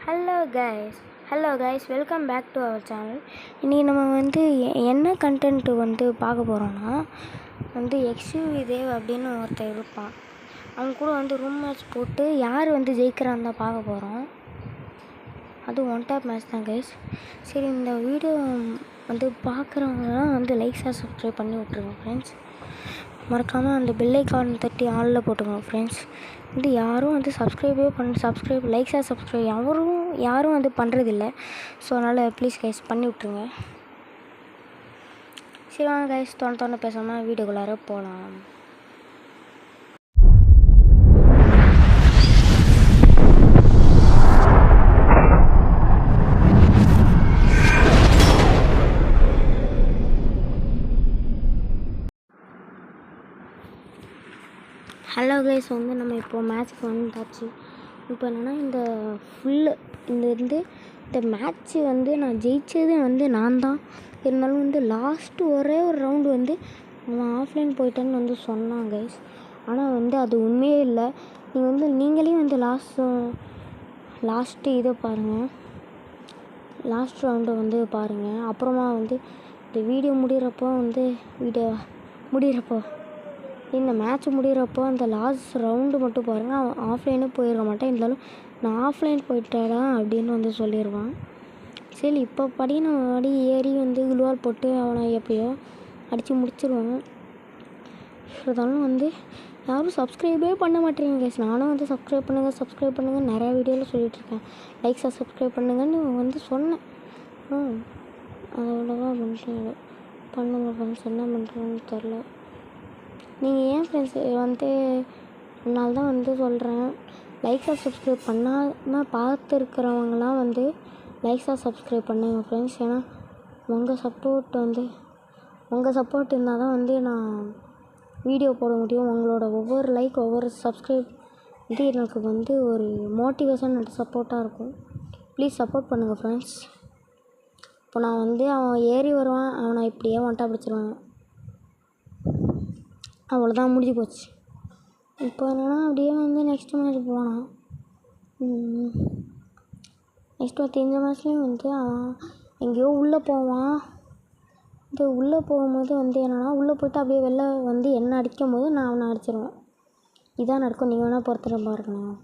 Hello guys welcome back to our channel. இன்றைக்கி நம்ம என்ன கண்டென்ட்டு பார்க்க போகிறோன்னா எக்ஸ்யூவி தேவ் அப்படின்னு ஒருத்தர் இருப்பான். அவங்க கூட ரூம் மேட்ச் போட்டு யார் ஜெயிக்கிறான்னு தான் பார்க்க போகிறோம். அது ஒன் டாப் மேட்ச் தான் கைஸ். சரி, இந்த வீடியோ பார்க்குறவங்கலாம் லைக் ஷேர் சப்ஸ்கிரைப் பண்ணி விட்ருங்க ஃப்ரெண்ட்ஸ். மறக்காமல் அந்த பெல் ஐக்கான் தட்டி ஆளில் போட்டுக்கோங்க ஃப்ரெண்ட்ஸ். யாரும் சப்ஸ்கிரைப் லைக் ஷேர் சப்ஸ்கிரைப் யாரும் பண்ணுறதில்ல. ஸோ அதனால் ப்ளீஸ் கைஸ் பண்ணி விட்ருங்க. சரி வாங்க கைஸ், தோண பேசாமல் வீடியோக்குள்ளார போகலாம். ஹலோ கைஸ், நம்ம இப்போ மேட்ச்சுக்கு வந்தாச்சு. இப்போ என்னென்னா இந்த மேட்ச்சு நான் ஜெயித்தது நான் தான். இருந்தாலும் லாஸ்ட்டு ஒரே ஒரு ரவுண்டு அவன் ஆஃப்லைன் போயிட்டேன்னு சொன்னான் கைஸ். ஆனால் அது உண்மையே இல்லை. நீங்களே லாஸ்ட்டு இதை பாருங்கள், லாஸ்ட் ரவுண்டை பாருங்கள். அப்புறமா இந்த வீடியோ முடிகிறப்போ இந்த மேட்ச் முடிகிறப்போ அந்த லாஸ்ட் ரவுண்டு மட்டும் பாருங்கள். அவன் ஆஃப்லைனே போயிட மாட்டான். இருந்தாலும் நான் ஆஃப்லைன் போயிட்டேடா அப்படின்னு சொல்லிடுவான். சரி, இப்போ நம்ம ஏறி குளுவால் போட்டு அவனை எப்படியோ அடித்து முடிச்சிடுவான். இருந்தாலும் யாரும் சப்ஸ்கிரைபே பண்ண மாட்டேறீங்க கைஸ். நானும் சப்ஸ்கிரைப் பண்ணுங்கள் நிறையா வீடியோவில் சொல்லிகிட்ருக்கேன். லைக் சப்ஸ்கிரைப் பண்ணுங்கன்னு சொன்னேன். அவ்வளோதான் பண்ணுங்க ஃப்ரெண்ட்ஸ். என்ன பண்ணுறதுன்னு தெரில. நீங்கள் ஏன் ஃப்ரெண்ட்ஸ் அதனால தான் சொல்கிறேன், லைக்ஸாக சப்ஸ்கிரைப் பண்ணாமல் பார்த்துருக்கிறவங்களாம் லைக்ஸாக சப்ஸ்கிரைப் பண்ணுங்கள் ஃப்ரெண்ட்ஸ். ஏன்னா உங்கள் சப்போர்ட் இருந்தால் தான் நான் வீடியோ போட முடியும். உங்களோட ஒவ்வொரு லைக் ஒவ்வொரு சப்ஸ்கிரைப் எனக்கு ஒரு மோட்டிவேஷன் சப்போர்ட்டாக இருக்கும். ப்ளீஸ் சப்போர்ட் பண்ணுங்கள் ஃப்ரெண்ட்ஸ். இப்போ நான் அவன் ஏறி வருவான், அவனை இப்படியே வந்துட்டா பிடிச்சிருவேன். அவ்வளோதான், முடிஞ்சு போச்சு. இப்போ என்னென்னா அப்படியே நெக்ஸ்ட் மேட்ச் போனான். நெக்ஸ்ட் இந்த மேட்ச்லேயும் அவன் எங்கேயோ உள்ளே போவான். உள்ளே போகும்போது என்னென்னா உள்ளே போய்ட்டு அப்படியே வெளில என்ன அடிக்கும் போது நான் அவனை அடிச்சிடுவேன். இதான் நடக்கும். நீங்கள் வேணால் பொறுத்துட்டு பாருங்க.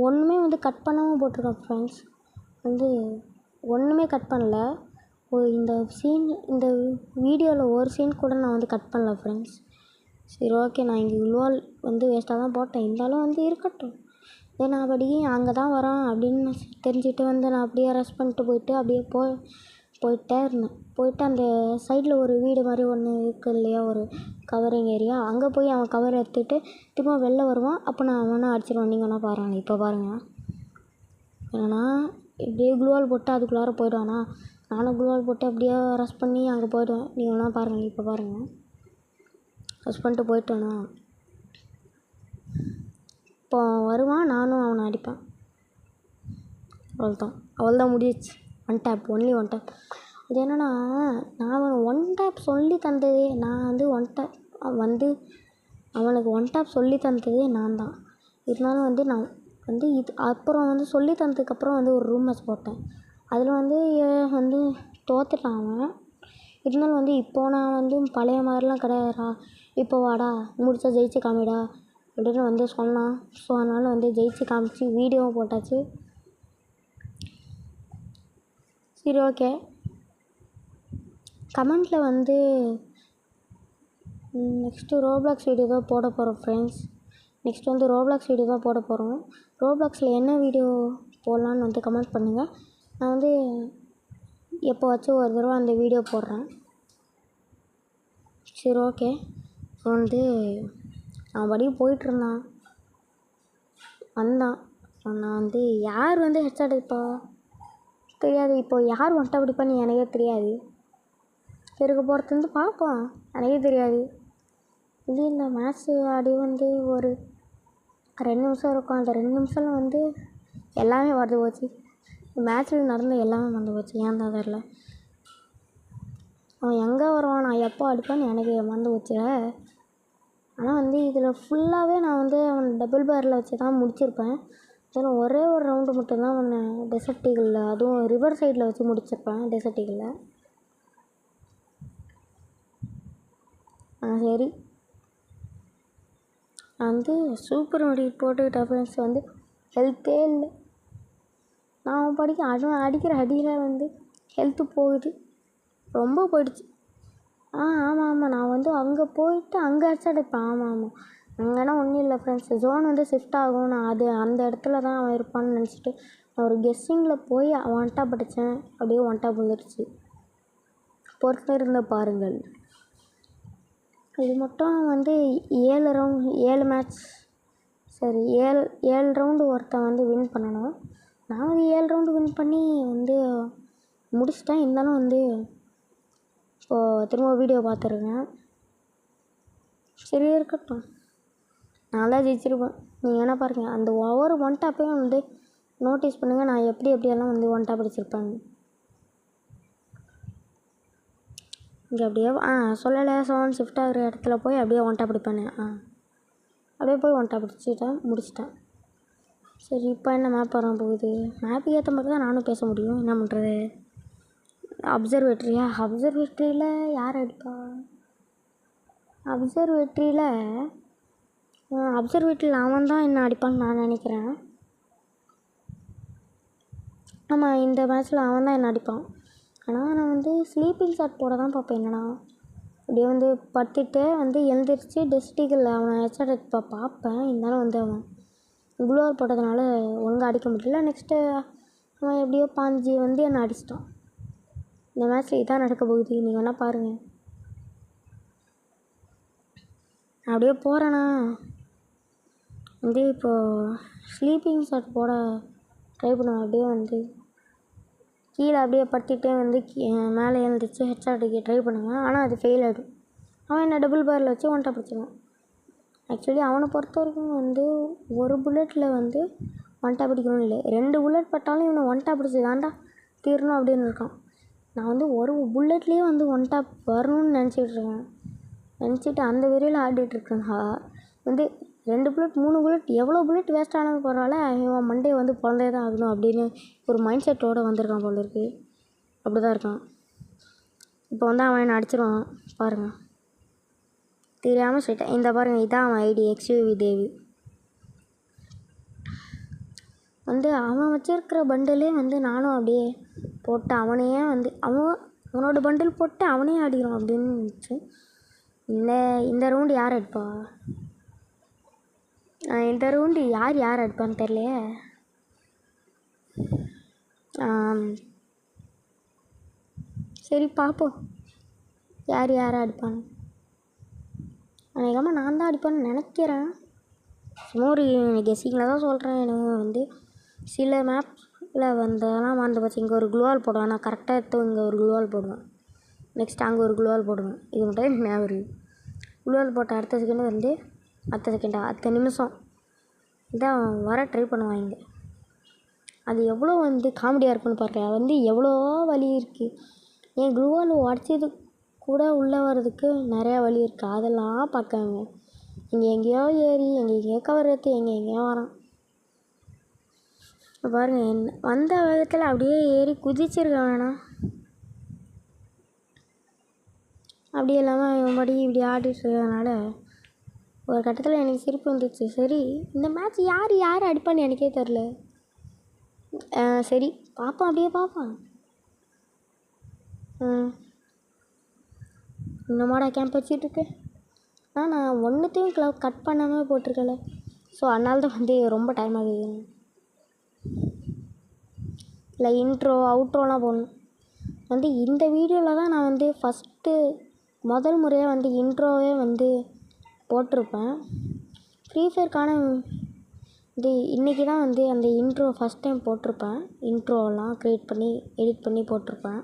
ஒன்றுமே கட் பண்ணாமல் போட்டிருக்கேன் ஃப்ரெண்ட்ஸ். ஒன்றுமே கட் பண்ணல. இந்த வீடியோவில் ஒரு சீன் கூட நான் கட் பண்ணல ஃப்ரெண்ட்ஸ். சரி, ஓகே. நான் இங்கே குளுவால் வேஸ்ட்டாக தான் போட்டேன். இருந்தாலும் இருக்கட்டும். நான் அப்படி அங்கே தான் வரான் அப்படின்னு தெரிஞ்சுட்டு நான் அப்படியே ரெஸ்ட் பண்ணிட்டு போயிட்டு அப்படியே போயிட்டே இருந்தேன். போயிட்டு அந்த சைடில் ஒரு வீடு மாதிரி ஒன்று இருக்குது இல்லையா, ஒரு கவரிங் ஏரியா. அங்கே போய் அவன் கவர் எடுத்துகிட்டு திரும்ப வெளில வருவான். அப்போ நான் அவனை அடிச்சிடுவான். நீங்கள் வேணால் பாருங்கள். இப்போ பாருங்கள், ஏன்னா இப்படியே குளுவால் போட்டு அதுக்குள்ளார போய்டுவானா. நானும் குளுவால் போட்டு அப்படியே ரெஸ்ட் பண்ணி அங்கே போய்டுவேன். நீங்கள் வேணால் பாருங்கள். இப்போ பாருங்கள், ரெஸ்ட் பண்ணிட்டு போய்ட்டேனா. இப்போ வருவான், நானும் அவனை அடிப்பேன். அவ்வளோதான் முடிஞ்சிச்சு. One tape. அது என்னென்னா, நான் ஒன் டேப் சொல்லி தந்ததே நான் ஒன் டேப் அவனுக்கு ஒன் டேப் சொல்லி தந்ததே நான் தான். இருந்தாலும் நான் இது அப்புறம் சொல்லி தந்ததுக்கப்புறம் ஒரு ரூம் மேட்ச் போட்டேன். அதில் தோற்றுட்டான் அவன். இருந்தாலும் இப்போது நான் பழைய மாதிரிலாம் கிடையாதுடா, இப்போ வாடா முடிச்சா ஜெயிச்சு காமிடா அப்படின்னு சொன்னான். ஸோ அதனால் ஜெயிச்சு காமிச்சு வீடியோவும் போட்டாச்சு. சரி, ஓகே. கமெண்ட்டில் நெக்ஸ்ட்டு ரோப்ளாக்ஸ் வீடியோ தான் போட போகிறோம் ஃப்ரெண்ட்ஸ். நெக்ஸ்ட் ரோப்ளாக்ஸ் வீடியோ தான் போட போகிறோம். ரோப்ளாக்ஸில் என்ன வீடியோ போடலான்னு கமெண்ட் பண்ணுங்கள். நான் எப்போவாச்சும் ஒரு தடவை அந்த வீடியோ போடுறேன். சரி, ஓகே. அவன் படியும் போயிட்டுருந்தான், வந்தான். நான் யார் ஹெட்ஷாட் அடிப்பா தெரியாது. இப்போ யார் ஒன்ட்டா பிடிப்பான்னு எனக்கே தெரியாது. இருக்க போகிறது பார்ப்போம், எனக்கே தெரியாது. இந்த மேட்ச்சு ஆடி ஒரு 2 நிமிஷம் இருக்கும். அந்த 2 நிமிஷம்ல எல்லாமே மறந்து போச்சு. மேட்ச்சில் நடந்த எல்லாமே மறந்து போச்சு. ஏன் தான் தெரில. அவன் எங்கே வருவான், நான் எப்போ அடிப்பேன்னு எனக்கு மறந்து போச்சு. ஆனால் இதில் ஃபுல்லாகவே நான் வந்து அவன் டபுள் பேரில் வச்சு தான் முடிச்சிருப்பேன். இதில் ஒரே ஒரு ரவுண்டு மட்டும்தான் அவனை டெசர்ட் ஈகிளில், அதுவும் ரிவர் சைடில் வச்சு முடிச்சிருப்பேன் டெசர்ட் ஈகிளில். சரி வந்து சூப்பர் மெடிக்கேட் போட்டுக்கிட்ட ஃப்ரெண்ட்ஸ். வந்து ஹெல்த்தே இல்லை. நான் அவன் அடிக்கிற அடியில் வந்து ஹெல்த்து போகுது, ரொம்ப போயிடுச்சு. ஆமாம் நான் வந்து அங்கே போயிட்டு அங்கே அடிச்சு அடிப்பேன். ஆமாம் அங்கேனா ஒன்றும் இல்லை ஃப்ரெண்ட்ஸ். ஜோன் வந்து ஷிஃப்ட் ஆகும். நான் அந்த இடத்துல தான் அவன் இருப்பான்னு நினச்சிட்டு நான் ஒரு கெஸ்ஸிங்கில் போய் ஒன் டாப் அடித்தேன். அப்படியே ஒன் டாப் வந்துடுச்சு. பொறுத்து இருந்த பாருங்கள். இது மட்டும் வந்து 7 மேட்ச், சரி 7 ரவுண்டு ஒருத்தன் வந்து வின் பண்ணணும். நான் வந்து 7 ரவுண்டு வின் பண்ணி வந்து முடிச்சிட்டேன். இருந்தாலும் வந்து இப்போது திரும்ப வீடியோ பார்த்துருக்கேன். சரி இருக்கட்டும், நான் தான் ஜெயிச்சிருப்பேன். நீங்கள் என்ன பாருங்கள், அந்த ஒவ்வொரு ஒன் டாப்பையும் வந்து நோட்டீஸ் பண்ணுங்கள். நான் எப்படியெல்லாம் வந்து ஒன் டாப் அடிச்சிருப்பேன். இங்கே அப்படியே சொல்லலை, 7 ஷிஃப்ட் ஆகிற இடத்துல போய் அப்படியே ஒன் டாப் அடிப்பேன். அப்படியே போய் ஒன் டாப் அடிச்சுட்டேன், முடிச்சிட்டேன். சரி இப்போ என்ன மேப் வர போகுது? மேப்புக்கு ஏற்ற மாதிரி தான் நானும் பேச முடியும். என்ன பண்ணுறது? அப்சர்வேட்ரியில் யார் அடிப்பா? அப்சர்வேட்ரியில் அவன் தான் என்ன அடிப்பான்னு நான் நினைக்கிறேன். ஆமாம், இந்த மேட்ச்சில் அவன் தான் என்ன அடிப்பான். ஆனால் நான் வந்து ஸ்லீப்பிங் ஷாட் போட தான் பார்ப்பேன். என்னன்னா அப்படியே வந்து படுத்துட்டு வந்து எழுந்திரிச்சு டெஸ்டிகில் அவனை ஹெட்ஷாட் அடிப்பா பார்ப்பேன். இருந்தாலும் வந்து அவன் குளோர் போட்டதுனால ஒழுங்காக அடிக்க முடியல. நெக்ஸ்ட்டு அவன் எப்படியோ பாஞ்சு வந்து என்னை அடிச்சிட்டான். இந்த மேட்ச்சில் இதான் நடக்க போகுது. நீங்கள் வேணால் பாருங்கள். அப்படியே போகிறேன்னா வந்து இப்போது ஸ்லீப்பிங் ஷாட் போட ட்ரை பண்ணுவேன். அப்படியே வந்து கீழே அப்படியே படுத்துகிட்டே வந்து மேலே எழுந்திரிச்சு ஹெட்ஷாட் அடிக்க ட்ரை பண்ணுவேன். ஆனால் அது ஃபெயில் ஆகிடும். அவன் என்ன டபுள் பேரில் வச்சு ஒன் டாப் அடிச்சிடுவான். ஆக்சுவலி அவனை பொறுத்த வரைக்கும் வந்து ஒரு புல்லட்டில் வந்து ஒன் டாப் அடிக்கணும் இல்லை, 2 புல்லட் பட்டாலும் இவனை ஒன் டாப் அடிச்சு தாண்டா தீரணும் அப்படின்னு இருக்கான். நான் வந்து ஒரு புல்லட்லேயே வந்து ஒன் டாப் வரணும்னு நினச்சிட்டு அந்த வெறியில் ஆடிட்டுருக்கேன். வந்து 2 புல்லட் 3 புல்லட் எவ்வளோ புல்லட் வேஸ்ட் ஆனாலும் பரவாயில்ல, இவன் மண்டே வந்து பிறந்தே தான் ஆகணும் அப்படின்னு ஒரு மைண்ட் செட்டோடு வந்திருக்கான் போல இருக்குது. அப்படி தான் இருக்கான். இப்போ வந்து அவன் என்னை அடிச்சிருவான் பாருங்கள், தெரியாமல் சொல்லிட்டேன். இந்த பாருங்கள், இதான் அவன் ஐடி XUV தேவி. வந்து அவன் வச்சுருக்கிற பண்டிலே வந்து நானும் அப்படியே போட்டு அவனையே வந்து அவனோட பண்டில் போட்டு அவனையே அடிக்கிறான் அப்படின்னு இருந்துச்சு. இந்த ரவுண்டு யார் அடிப்பா? இந்த ரவுண்டு யார் அடிப்பான்னு தெரியலையே. சரி பார்ப்போம் யார் அடிப்பான்னு. அநேகமாக நான் தான் அடிப்பேன்னு நினைக்கிறேன். சும்மா ஒரு கெஸ்ஸிங்கில் தான் சொல்கிறேன். எனக்கு வந்து சில மேப்பில் வந்ததெல்லாம் வந்து பார்த்து இங்கே ஒரு குளோவால் போடுவேன். நான் கரெக்டாக எடுத்து இங்கே ஒரு குளோவால் போடுவேன். நெக்ஸ்ட் அங்கே ஒரு குளோவால் போடுவேன். இது மட்டும் எனக்கு ஞாபகம் இருக்குது. குளோவால் போட்ட அடுத்த நிமிஷம் இதான் வர ட்ரை பண்ணுவான் இங்கே. அது எவ்வளோ வந்து காமெடியாக இருக்குன்னு பாருங்கள். வந்து எவ்வளோ வழி இருக்குது. என் குளோவால் உடச்சது கூட உள்ளே வர்றதுக்கு நிறையா வழி இருக்குது. அதெல்லாம் பார்க்காங்க எங்கேயோ ஏறி எங்கேயோ கவர் எடுத்து எங்கேயோ வரான் பாருங்கள். என்ன வந்த வேகத்தில் அப்படியே ஏறி குதிச்சிருக்க வேணாம். அப்படி இல்லாமல் இவன் படி இப்படி ஆடிட்டு இருக்கிறதுனால ஒரு கட்டத்தில் எனக்கு சிரிப்பு வந்துச்சு. சரி இந்த மேட்ச் யார் அடிப்பான்னு எனக்கே தெரில. சரி பார்ப்போம், அப்படியே பார்ப்போம். இன்னமாடா கேம்ப் வச்சிட்ருக்கு. நான் ஒன்றுத்தையும் கட் பண்ணாமல் போட்டிருக்கல. ஸோ அதனால தான் வந்து ரொம்ப டைம் ஆகுது. இல்லை இன்ட்ரோ அவுட்ரோலாம் போடணும். வந்து இந்த வீடியோவில் தான் நான் வந்து முதல் முறையாக வந்து இன்ட்ரோவே வந்து போட்டிருப்பேன். ஃப்ரீ ஃபயருக்கான இது இன்றைக்கி தான் வந்து அந்த இன்ட்ரோ ஃபஸ்ட் டைம் போட்டிருப்பேன். இன்ட்ரோலாம் க்ரியேட் பண்ணி எடிட் பண்ணி போட்டிருப்பேன்.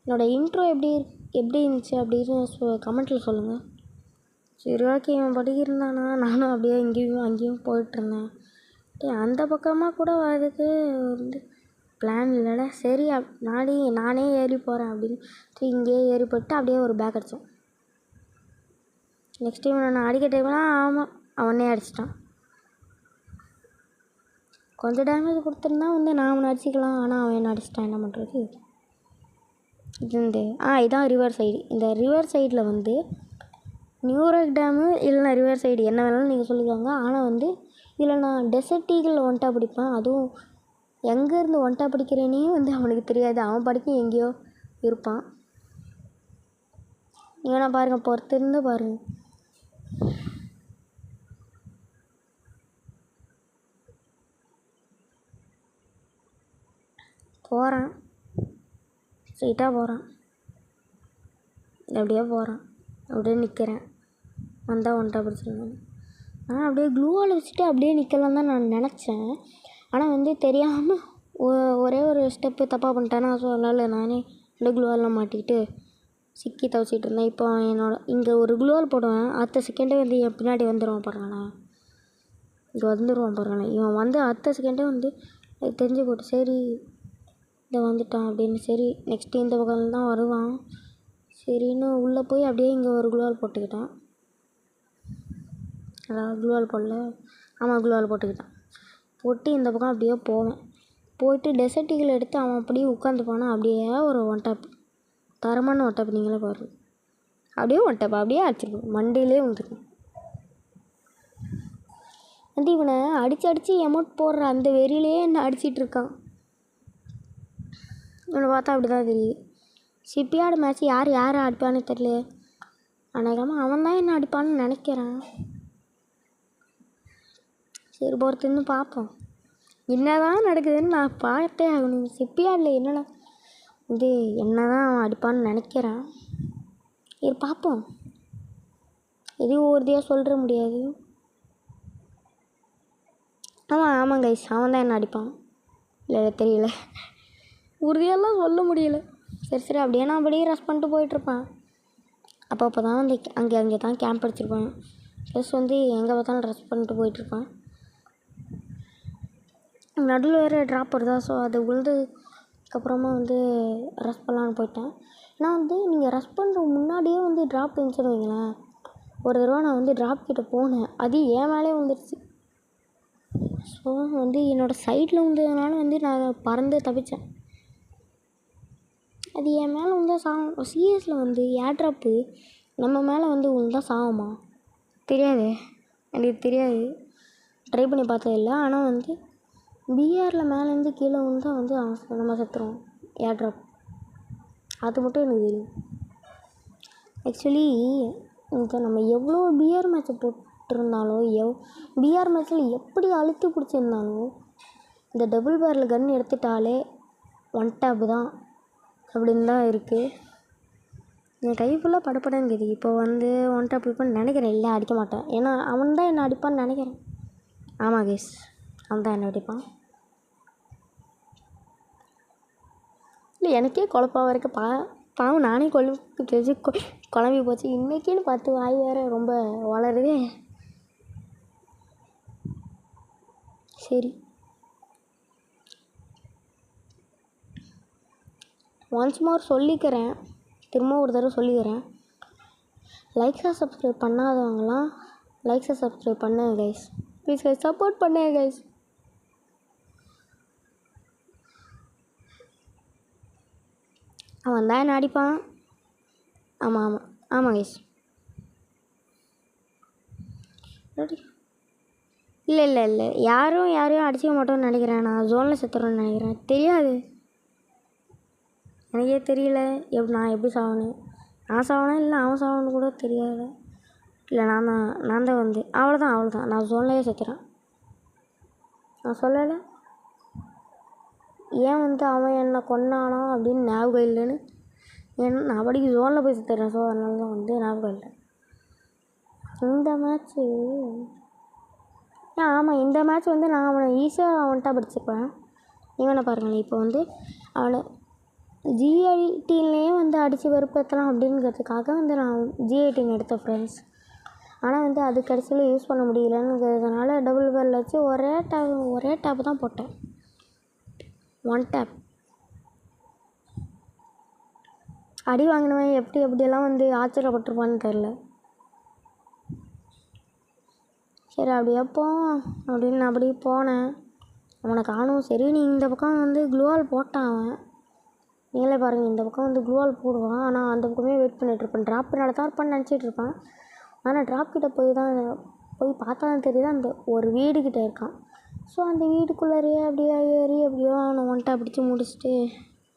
என்னோடய இன்ட்ரோ எப்படி இருந்துச்சு அப்படின்னு கமெண்ட்டில் சொல்லுங்கள். சரி ஓகே, இவன் படிக்கிருந்தானா நானும் அப்படியே அங்கேயும் போயிட்டுருந்தேன். அந்த பக்கமாக கூட வர்றதுக்கு வந்து பிளான் இல்லைல்ல. சரி நானே ஏறி போகிறேன் அப்படின்னு இங்கேயே ஏறி போட்டு அப்படியே ஒரு பேக் அடித்தேன். நெக்ஸ்ட் டைம் நான் அடிக்க டைம்லாம் ஆமாம் அவனே அடிச்சிட்டான். கொஞ்சம் டேமேஜ் கொடுத்துருந்தா வந்து நான் அவனை அடிச்சிக்கலாம். ஆனால் அவன் என்ன அடிச்சிட்டான். என்ன பண்ணுறது. இது இதான் ரிவர் சைடு. இந்த ரிவர் சைடில் வந்து நியூராக் டேமு இல்லைனா ரிவர் சைடு என்ன வேணாலும் நீங்கள் சொல்லிக்கோங்க. ஆனால் வந்து இதில் நான் டெசர்ட் ஈகிள் ஒன்ட்டா பிடிப்பேன். அதுவும் எங்கேருந்து ஒன்ட்டா பிடிக்கிறேனே வந்து அவனுக்கு தெரியாது. அவன் படிக்க எங்கேயோ இருப்பான். நீங்கள் பாருங்கள், பொறுத்திருந்து பாருங்கள். போகிறான், ஸ்ட்ரைட்டாக போகிறான், அப்படியே போகிறான், அப்படியே நிற்கிறேன். வந்தால் ஒன்ட்டா பிடிச்சிருந்தேன். ஆனால் அப்படியே க்ளூவால் வச்சுட்டு அப்படியே நிற்கலாம் தான் நான் நினச்சேன். ஆனால் வந்து தெரியாமல் ஒரே ஒரு ஸ்டெப்பு தப்பாக பண்ணிட்டேன்னா, ஸோ அதனால் நானே அப்படியே க்ளூவாலாம் மாட்டிக்கிட்டு சிக்கி தவிச்சிட்டு இருந்தேன். இப்போ இங்கே ஒரு க்ளூவால் போடுவேன். அடுத்த செகண்டே வந்து என் பின்னாடி வந்துடுவான் பாருங்களேன். இங்கே வந்துடுவான் பாருங்களேன். இவன் வந்து அடுத்த செகண்டே வந்து தெரிஞ்சு போட்டு சரி இதை வந்துட்டான் அப்படின்னு. சரி நெக்ஸ்ட்டு இந்த பக்கம் தான் வருவான். சரின்னு உள்ளே போய் அப்படியே இங்கே ஒரு க்ளூவால் போட்டுக்கிட்டான். அதாவது க்ளூவால் போடல, ஆமாம் க்ளூவால் போட்டுக்கிட்டான். போட்டு இந்த பக்கம் அப்படியே போவேன். போயிட்டு டெசர்ட் ஈகிள் எடுத்து அவன் அப்படியே உட்காந்துப்பானா. அப்படியே ஒரு ஒன் டாப், தரமான ஒன் டாப். நீங்களே பாருங்கள், அப்படியே ஒன் டாப் அப்படியே அடிச்சிருப்பேன். மண்டையிலே வந்துருக்கும். வந்து இவனை அடித்து எமௌண்ட் போடுற அந்த வெறியிலேயே என்ன அடிச்சிட்டு இருக்கான். இவனை பார்த்தா அப்படி தான் தெரியுது. ஷிப்யார்டு மேட்ச் யார் அடிப்பான்னு தெரியல. அநேகமாக அவன் தான் என்ன அடிப்பான்னு நினைக்கிறேன். சரி பொறுத்துன்னு பார்ப்போம். என்ன தான் நடக்குதுன்னு நான் பார்த்தே ஆகணும். ஷிப்யார்டில் என்னடா இது என்ன தான் அவன் அடிப்பான்னு நினைக்கிறேன். சரி பார்ப்போம். எதுவும் உறுதியாக சொல்லிட முடியாது. ஆமாம் கைஸ், அவன் தான் என்ன அடிப்பான். இல்லை தெரியல, உறுதியெல்லாம் சொல்ல முடியல. சரி அப்படியே நான் அப்படியே ரெஸ்ட் பண்ணிட்டு போயிட்டுருப்பேன். அப்போ தான் வந்து அங்கே தான் கேம்ப் அடிச்சிருப்பேன். ப்ளஸ் வந்து எங்கே பார்த்தாலும் ரெஸ்ட் பண்ணிட்டு போயிட்டுருப்பேன். நடுவில் வேறு ட்ராப் வருதா, ஸோ அது உழுதுக்கப்புறமா வந்து ரெஸ்ட் பண்ணலான்னு போயிட்டேன். நான் வந்து நீங்கள் ரெஸ்ட் பண்ணுற முன்னாடியே வந்து ட்ராப் இருந்துச்சுன்னு வைங்களேன். ஒரு தடவை நான் வந்து ட்ராப் கிட்டே போனேன், அது என் மேலே வந்துடுச்சு. ஸோ வந்து என்னோடய சைடில் வந்ததுனால வந்து நான் பறந்து தப்பித்தேன். அது என் மேலே வந்து சிஎஸில் வந்து ஏர் ட்ராப்பு நம்ம மேலே வந்து தான் சாகுமா தெரியாது, எனக்கு தெரியாது, ட்ரை பண்ணி பார்த்ததில்ல. ஆனால் வந்து பிஆரில் மேலேருந்து கீழே விழுந்தால் வந்து நம்ம செத்துருவோம் ஏர் ட்ராப். அது மட்டும் எனக்கு தெரியும். ஆக்சுவலி இப்போ நம்ம எவ்வளோ பிஆர் மேட்ச்சை போட்டிருந்தாலும் பிஆர் மேட்ச்சில் எப்படி அழுத்தி பிடிச்சிருந்தாலும் இந்த டபுள் பேரில் கன் எடுத்துட்டாலே ஒன் டேப் தான் அப்படின்னு தான் இருக்குது. என் கை ஃபுல்லாக படப்படங்குது. இப்போ வந்து ஒன் டேப் இருப்பான்னு நினைக்கிறேன். இல்லை அடிக்க மாட்டேன், ஏன்னா அவன் தான் என்னை அடிப்பான்னு நினைக்கிறேன். ஆமாம் கேஸ், அவன் தான் என்னை அடிப்பான். இல்லை எனக்கே குழப்பம் வரைக்கும் பாவம் நானே குழம்பி போச்சு. இன்றைக்கின்னு பார்த்து வாய் வேறு ரொம்ப வளருதே. சரி ஒன்ஸ் மோர் சொல்லிக்கிறேன், திரும்ப ஒரு தடவை சொல்லிக்கிறேன். லைக்ஸாக சப்ஸ்கிரைப் பண்ணாதவங்களாம் லைக்ஸாக சப்ஸ்கிரைப் பண்ணுங்க கைஸ். ப்ளீஸ் கைஸ் சப்போர்ட் பண்ணுங்க கைஸ். அவன் தான் என்ன அடிப்பான். ஆமாம் கைஸ். இல்லை யாரையும் அடிச்சிக்க மாட்டோன்னு நினைக்கிறேன். நான் ஜோனில் செத்துறேன்னு நினைக்கிறேன். தெரியாது, எனக்கே தெரியல நான் எப்படி சாவணும். நான் சாவனேன் இல்லை அவன் சாவனு கூட தெரியாது. இல்லை நான் தான் வந்து அவ்வளோதான் நான் ஜோன்லேயே செத்துறேன். நான் சொல்லலை ஏன் வந்து அவன் என்னை கொன்னானா அப்படின்னு ஞாபகம் இல்லைன்னு. ஏன்னா நான் படிக்க ஜோனில் போய் செத்துறேன். ஸோ அதனால தான் வந்து ஞாபகம் இல்லை. இந்த மேட்ச்சு ஆமாம், இந்த மேட்ச் வந்து நான் அவனை ஈஸியாக அவன்கிட்ட படிச்சுப்பேன். இவனை பாருங்களேன், இப்போ வந்து அவனை ஜி18லேயே வந்து அடித்து வெறுப்பேற்றலாம் அப்படிங்கிறதுக்காக வந்து நான் ஜி18 எடுத்தேன் ஃப்ரெண்ட்ஸ். ஆனால் வந்து அது கடைசியில் யூஸ் பண்ண முடியலங்கிறதுனால டபுள் பேரில் வச்சு ஒரே டேப்பு தான் போட்டேன். ஒன் டேப் அடி வாங்கினவன் எப்படியெல்லாம் வந்து ஆச்சரியப்பட்டிருப்பான்னு தெரில. சரி அப்படியே போவோம் அப்படின்னு நான் அப்படியே போனேன். அவனை காணும். சரி நீ இந்த பக்கம் வந்து க்ளூவால் போட்டான் அவன். நீங்களே பாருங்கள், இந்த பக்கம் வந்து க்ளூவால் போடுவான். ஆனால் அந்த பக்கமே வெயிட் பண்ணிகிட்ருப்பேன். ட்ராப் பின்னாடி தான் இருப்பான்னு நினச்சிட்ருப்பேன். ஆனால் ட்ராப் கிட்டே போய் பார்த்தா தான் தெரியுது அந்த ஒரு வீடுக்கிட்ட இருக்கான். ஸோ அந்த வீட்டுக்குள்ளாரையே அப்படியே ஏறி அப்படியோ அவனை ஒன்ட்டா பிடிச்சி முடிச்சுட்டு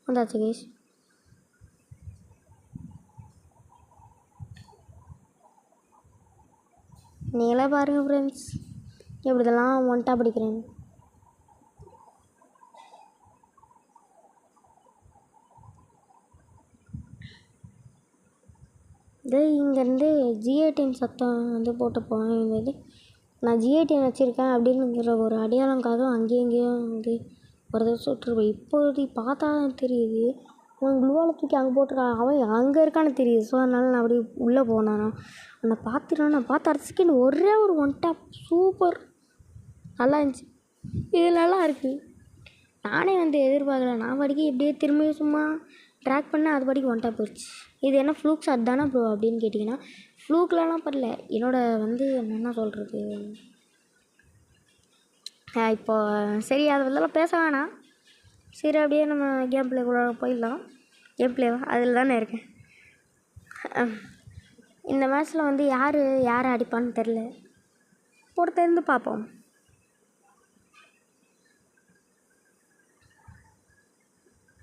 வந்தாச்சு கைஸ். நீங்களே பாருங்கள் ஃப்ரெண்ட்ஸ், எப்படி இதெல்லாம் ஒன்ட்டா பிடிக்கிறேன். இதே இங்கேருந்து G18 சத்தம் வந்து போட்டு போவேன். இருந்தது நான் G18 வச்சுருக்கேன் அப்படின்னுங்கிற ஒரு அடையாளங்காக அங்கேயும் இங்கேயும் வந்து ஒரு தடவை சுட்டுருப்பேன். இப்போது பார்த்தா தான் தெரியுது அவன் க்ளூவால் தூக்கி அங்கே போட்டிருக்கான். அவன் அங்கே இருக்கான்னு தெரியுது. ஸோ அதனால் நான் அப்படியே உள்ளே போனேன். அவனை பார்த்துட்டான். நான் பார்த்து அடுத்த செகண்ட் ஒரே ஒரு ஒன் டேப் சூப்பர் நல்லா இருந்துச்சு. இது நல்லா இருக்குது. நானே வந்து எதிர்பார்க்கல. நான் படிக்க எப்படியே திரும்பி சும்மா ட்ராக் பண்ண அது படிக்க ஒன் டேப் போயிடுச்சு. இது என்ன ஃப்ளூக் ஷாட் தானே ப்ரோ அப்படின்னு கேட்டிங்கன்னா, ஃப்ளூக்லலாம் பரல. என்ன சொல்கிறது, இப்போ சரி அது வந்து பேச வேணாம். சரி அப்படியே நம்ம கேம் பிளேக்குள்ள போயிடலாம். கேம் பிளேவா அதில் தானே இருக்கேன். இந்த மேட்ச்சில் வந்து யாரை அடிப்பான்னு தெரில. பொறுத்திருந்து பார்ப்போம்.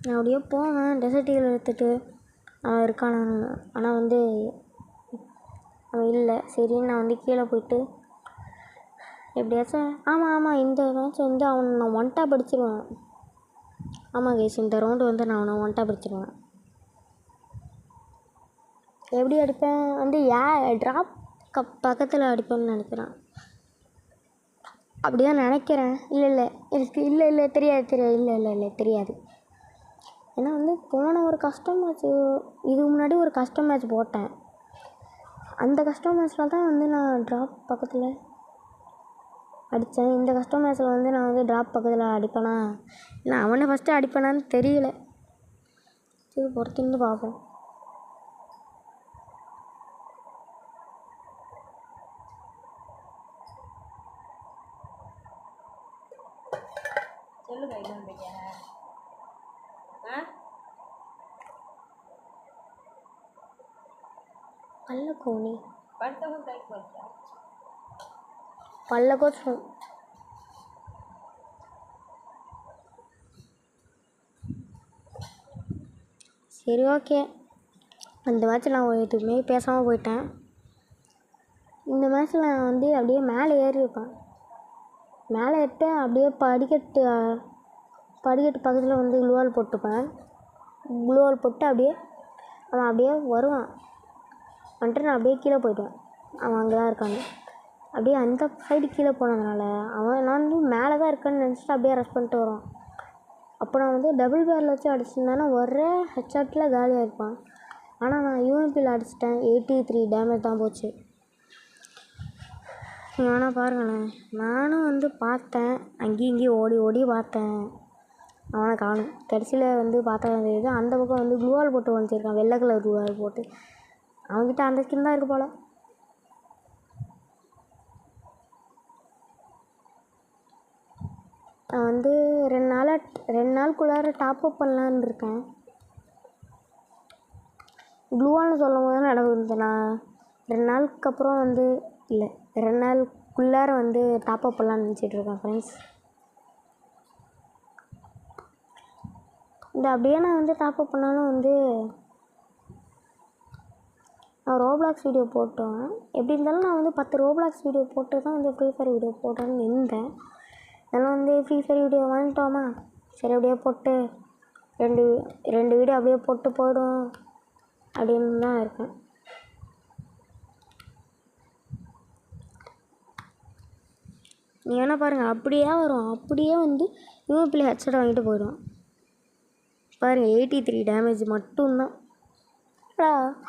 நான் அப்படியே போவேன். டெசர்ட்டிகள் எடுத்துகிட்டு அவன் இருக்கான். ஆனால் வந்து அவன் இல்லை. சரின்னு நான் வந்து கீழே போயிட்டு எப்படியாச்சும் ஆமாம் இந்த மேட்ச் வந்து அவனை நான் ஒன் டாப் அடிச்சிடுவேன். ஆமாம் கேஸ், இந்த ரவுண்டு வந்து நான் அவனை ஒன் டாப் அடிச்சிடுவேன். எப்படி அடிப்பேன் வந்து ட்ராப் பக்கத்தில் அடிப்பேன்னு நினைக்கிறேன். அப்படி தான் நினைக்கிறேன். இல்லை தெரியாது. ஏன்னா வந்து போன ஒரு கஸ்டம் மேட்ச்சு, இதுக்கு முன்னாடி ஒரு கஸ்டம் மேட்ச் போட்டேன். அந்த கஸ்டம் மேட்ச்சில் தான் வந்து நான் ட்ராப் பக்கத்தில் அடித்தேன். இந்த கஸ்டம் மேட்ச்சில் வந்து நான் வந்து ட்ராப் பக்கத்தில் அடிப்பேனா இல்லை அவனை ஃபஸ்ட்டு அடிப்பேனான்னு தெரியல. சரி பொறுத்திருந்து பார்ப்போம். பல்லக்கோணி பல்லக்கோச்சும் சரி ஓகே. அந்த மேட்ச்சில் நான் எதுவுமே பேசாமல் போயிட்டேன். இந்த மேட்ச்சில் நான் வந்து அப்படியே மேலே ஏறியிருப்பேன். மேலே ஏறிட்டு அப்படியே படிக்கட்டு பக்கத்தில் வந்து க்ளூவால் போட்டுப்பேன். க்ளூவால் போட்டு அப்படியே அவன் அப்படியே வருவான். வந்துட்டு நான் அப்படியே கீழே போய்டுவேன். அவன் அங்கே தான் இருக்கான்னு அப்படியே அந்த சைடு கீழே போனதுனால நான் வந்து மேலே தான் இருக்கேன்னு நினச்சிட்டு அப்படியே ரெஸ்ட் பண்ணிட்டு வருவான். அப்போ நான் வந்து டபுள் பேரில் வச்சு அடிச்சிருந்தேன்னா ஒரே ஹெட்ஷாட்டில் காலியாக இருப்பான். ஆனால் நான் UMPயில் அடிச்சிட்டேன். 83 டேமேஜ் தான் போச்சு. ஆனால் பாருங்களேன், நானும் வந்து பார்த்தேன், அங்கேயும் இங்கேயும் ஓடி பார்த்தேன். அவனை காணும். கடைசியில் வந்து பார்த்தா தெரியுது அந்த பக்கம் வந்து க்ளூவால் போட்டு வந்துச்சிருக்கான். வெள்ளை கலர் க்ளூவால் போட்டு. அவன்கிட்ட அந்த ஸ்கின் தான் இருக்குது போல். நான் வந்து 2 நாளுக்குள்ளார டாப்அப் பண்ணலான்னு இருக்கேன். க்ளூவால்னு சொல்லும் போது தான் நடக்குது. நான் 2 நாளுக்கு அப்புறம் வந்து 2 நாளுக்குள்ளார வந்து டாப்அப் பண்ணலான்னு நினச்சிட்ருக்கேன் ஃப்ரெண்ட்ஸ். அப்படியே நான் வந்து டாப்அப் பண்ணாலும் வந்து நான் ரோப்ளாக்ஸ் வீடியோ போட்டேன். எப்படி இருந்தாலும் நான் வந்து 10 ரோப்ளாக்ஸ் வீடியோ போட்டு தான் வந்து ஃப்ரீ ஃபயர் வீடியோ போட்டேன்னு இருந்தேன். அதனால் வந்து ஃப்ரீ ஃபயர் வீடியோ வாங்கிட்டோமா, சரி அப்படியே போட்டு ரெண்டு வீடியோ அப்படியே போட்டு போயிடும் அப்படின்னு தான் இருக்கேன். நீங்கள் வேணால் பாருங்கள், அப்படியே வரும். அப்படியே வந்து UMPயில் ஹெட்செட் வாங்கிட்டு போயிடும். பாருங்கள் 83 டேமேஜ் மட்டும்தான்.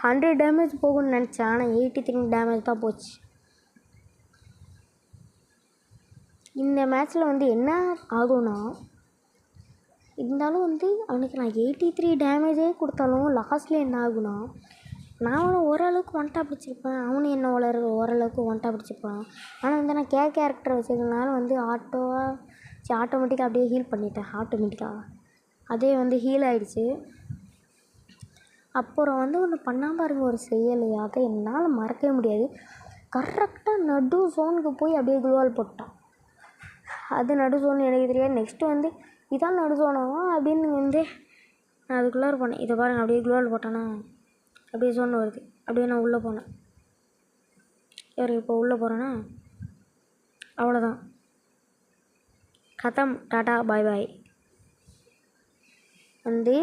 100 டேமேஜ் போகும்னு நினச்சேன். ஆனால் 83 டேமேஜ் தான் போச்சு. இந்த மேட்ச்சில் வந்து என்ன ஆகும்னா, இருந்தாலும் வந்து அவனுக்கு நான் 83 டேமேஜே கொடுத்தாலும் லாஸ்ட்டில் என்ன ஆகுனா நான் அவனை ஓரளவுக்கு ஒன்ட்டா பிடிச்சிருப்பேன், அவனும் என்ன ஓரளவுக்கு ஒன்ட்டா பிடிச்சிருப்பான். ஆனால் வந்து நான் கேரக்டர் வச்சதுனால வந்து ஆட்டோமேட்டிக்காக அப்படியே ஹீல் பண்ணிட்டேன். ஆட்டோமேட்டிக்காக அதே வந்து ஹீல் ஆகிடுச்சு. அப்புறம் வந்து ஒன்று பண்ணாமல் பாருங்க ஒரு செயல், அதை என்னால் மறக்கவே முடியாது. கரெக்டாக நடு ஜோனுக்கு போய் அப்படியே குளோவால் போட்டான். அது நடு ஜோன் எனக்கு தெரியாது. நெக்ஸ்ட்டு வந்து இதான் நடு ஜோனாவா அப்படின்னு வந்து நான் அதுக்குள்ளார போனேன். இதை பாருங்கள், அப்படியே குளோவால் போட்டானா அப்படியே ஜோன் வருது. அப்படியே நான் உள்ளே போனேன். இப்போ உள்ளே போகிறேன்னா அவ்வளோதான், கதம், டாட்டா பாய் பாய். வந்து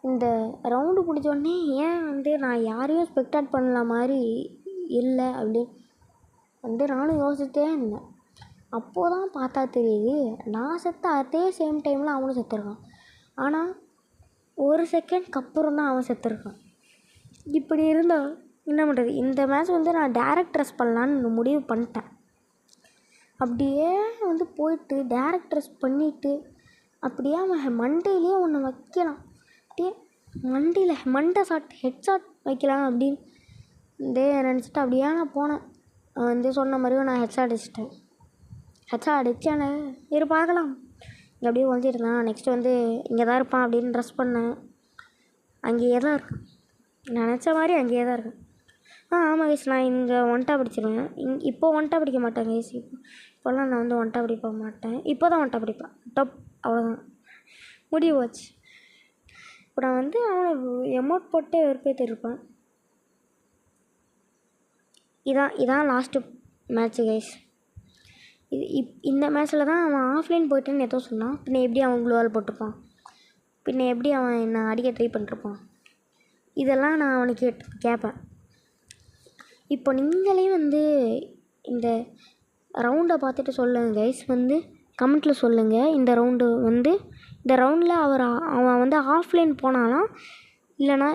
இந்த ரவுண்டு பிடிச்சோடனே ஏன் வந்து நான் யாரையும் ஸ்பெக்டாட் பண்ணல மாதிரி இல்லை அப்படின்னு வந்து நானும் யோசிச்சுட்டே இருந்தேன். அப்போது தான் பார்த்தா தெரியுது, நான் செத்த அதே சேம் டைமில் அவனும் செத்துருக்கான். ஆனால் ஒரு செகண்ட்க்கு அப்புறம் தான் அவன் செத்துருக்கான். இப்படி இருந்தால் என்ன பண்ணுறது? இந்த மேட்ச் வந்து நான் டேரக்ட் ட்ரெஸ் பண்ணலான்னு முடிவு பண்ணிட்டேன். அப்படியே வந்து போயிட்டு டேரக்ட் ட்ரெஸ் பண்ணிவிட்டு அப்படியே அவன் மண்டையிலே ஒன்று வைக்கலாம், அப்படியே மண்டையில் மண்டை ஹெட் ஷாட் வைக்கலாம் அப்படின்னு நினச்சிட்டு அப்படியே நான் போனேன். வந்து சொன்ன மாதிரியும் நான் ஹெட் ஷாட் அடிச்சிட்டேன். ஹெட் ஷாட் அடித்தானே பார்க்கலாம். இங்கே அப்படியே ஒழிஞ்சிருந்தான். நெக்ஸ்ட்டு வந்து இங்கே தான் இருப்பான் அப்படின்னு ட்ரெஸ் பண்ணேன். அங்கேயே தான் இருக்கேன், நினச்ச மாதிரி அங்கேயே தான் இருக்கேன். ஆமாம் கைஸ், நான் இங்கே ஒன்ட்டா பிடிச்சிருவேன். இப்போ ஒன்ட்டா பிடிக்க மாட்டேன் கைஸ். இப்போல்லாம் நான் வந்து ஒன்ட்டா பிடிக்க மாட்டேன். இப்போ தான் ஒன்ட்டா பிடிப்பேன். டப், அவ்வளோதான், முடிவு போச்சு. இப்போ நான் வந்து அவனை எமௌண்ட் போட்டே வெறுப்பேற்றிருப்பேன். இதான் லாஸ்ட்டு மேட்ச்சு கைஸ். இந்த மேட்ச்சில் தான் அவன் ஆஃப்லைன் போயிட்டேன்னு ஏதோ சொன்னான். பின்ன எப்படி அவன் குளோவால் போட்டிருப்பான், பின்ன எப்படி அவன் என்னை அடிக்க ட்ரை பண்ணிருப்பான், இதெல்லாம் நான் அவனுக்கு கேட்பேன். இப்போ நீங்களே வந்து இந்த ரவுண்டை பார்த்துட்டு சொல்லுங்கள் கைஸ், வந்து கமெண்ட்டில் சொல்லுங்கள். இந்த ரவுண்டில் அவன் வந்து ஆஃப்லைன் போனானா இல்லைனா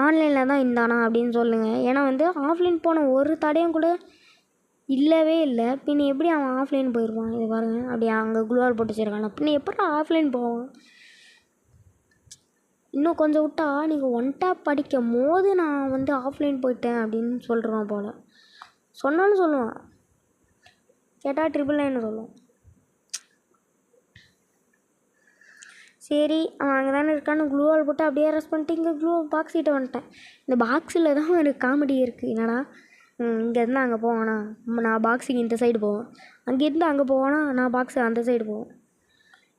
ஆன்லைனில் தான் இருந்தானா அப்படின்னு சொல்லுங்கள். ஏன்னா வந்து ஆஃப்லைன் போன ஒரு தடையும் கூட இல்லவே இல்லை. பின்ன எப்படி அவன் ஆஃப்லைன் போயிடுவான்? இது பாருங்கள், அப்படியே அங்கே குளோவால் போட்டு வச்சிருக்கானா, பின்ன எப்படி ஆஃப்லைன் போவான்? இன்னும் கொஞ்சம் விட்டா நீங்கள் ஒன்ட்டா படிக்கும் போது நான் வந்து ஆஃப்லைன் போயிட்டேன் அப்படின்னு சொல்கிறோம் போல். சொன்னாலும் சொல்லுவான், கேட்டால் 999 சொல்லுவான். சரி, அவன் அங்கே தானே இருக்கான்னு குளோவால் போட்டு அப்படியே அரெஸ்ட் பண்ணிட்டு இங்கே பாக்ஸ் கிட்ட வந்துட்டேன். இந்த பாக்ஸில் தான் எனக்கு காமெடி இருக்குது. என்னடா, இங்கேருந்து அங்கே போவானா, நான் பாக்ஸுக்கு இந்த சைடு போவேன், அங்கேருந்து அங்கே போவானா, நான் பாக்ஸு அந்த சைடு போவேன்.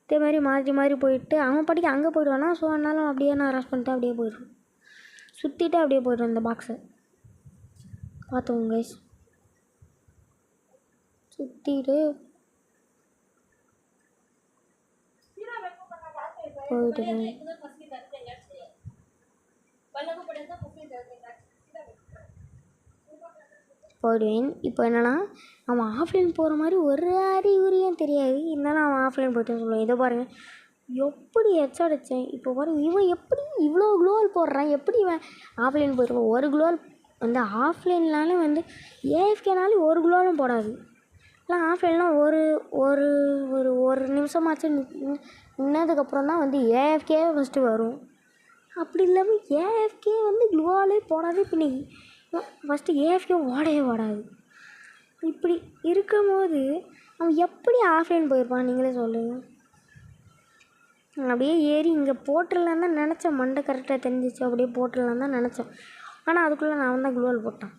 இதே மாதிரி மாறி போயிட்டு அவன் படிக்க அங்கே போயிடுவானா. ஸோ அதனால அப்படியே நான் அரெஸ்ட் பண்ணிட்டு அப்படியே போயிடுவேன், சுற்றிட்டு அப்படியே போய்டுவேன். இந்த பாக்ஸை பார்த்துக்கோங்க கைஸ், சுற்றிட்டு போயிடுவேன். இப்போ என்னென்னா, அவன் ஆஃப்லைன் போகிற மாதிரி ஒரு அறிகுறியும் தெரியாது, இருந்தாலும் அவன் ஆஃப்லைன் போய்ட்டுன்னு சொல்லுவான். இதை பாருங்கள், எப்படி ஹெட்ஷாட் அடித்தேன். இப்போ பாருங்கள், இவன் எப்படி இவ்வளோ குளோவால் போடுறான், எப்படி இவன் ஆஃப்லைன் போயிடுவான்? ஒரு குளோவால் வந்து ஆஃப்லைன்னாலே வந்து ஏஎஃப்கேனாலே ஒரு குளோவாலும் போடாது. இல்லை ஆஃப்லைன்லாம் ஒரு ஒரு ஒரு ஒரு நிமிஷமாச்சும் நின்னதுக்கப்புறம் தான் வந்து ஏஎஃப்கே ஃபஸ்ட்டு வரும். அப்படி இல்லாமல் ஏஎஃப்கே வந்து குளோவாலே போடாது. பின்னி ஃபஸ்ட்டு ஏஎஃப்கே ஓடாது. இப்படி இருக்கும் போது அவன் எப்படி ஆஃப்லைன் போயிருப்பான் நீங்களே சொல்லுங்கள். அப்படியே ஏறி இங்கே போட்டுடலான்னு தான் நினச்சேன். மண்டை கரெக்டாக தெரிஞ்சிச்சு, அப்படியே போட்டுடலான்னு தான் நினச்சேன். ஆனால் அதுக்குள்ளே நான் தான் குளோவால் போட்டான்.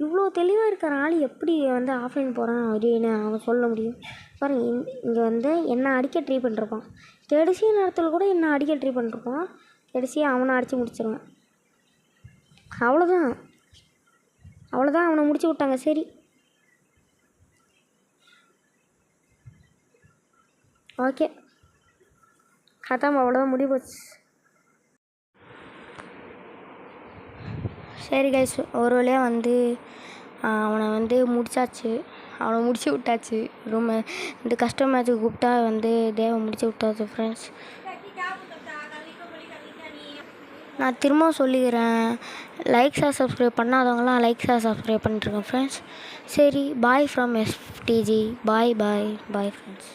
இவ்வளோ தெளிவாக இருக்கிற ஆள் எப்படி வந்து ஆஃப்லைன் போகிறான் அப்படின்னு அவன் சொல்ல முடியும்? பாருங்க, இங்கே வந்து என்னை அடிக்க ட்ரை பண்ணிருப்பான். கடைசி நேரத்தில் கூட என்னை அடிக்க ட்ரை பண்ணிருப்பான். கடைசியாக அவனை அடித்து முடிச்சிருவேன். அவ்வளோதான், அவனை முடிச்சு விட்டாங்க. சரி, ஓகே, கதாம், அவ்வளோதான், முடிவு போச்சு. சரி கைஸ், ஒரு வழியாக வந்து அவனை வந்து அவனை முடிச்சு விட்டாச்சு. ரொம்ப இந்த கஷ்ட மேட்ச்சுக்கு கூப்பிட்டா வந்து தேவை முடிச்சு விட்டாச்சு ஃப்ரெண்ட்ஸ். நான் திரும்ப சொல்லிக்கிறேன், லைக்ஸாக சப்ஸ்கிரைப் பண்ணாதவங்களாம் லைக்ஸாக சப்ஸ்கிரைப் பண்ணிட்டுருக்கேன் ஃப்ரெண்ட்ஸ். சரி, bye from SDG. Bye friends.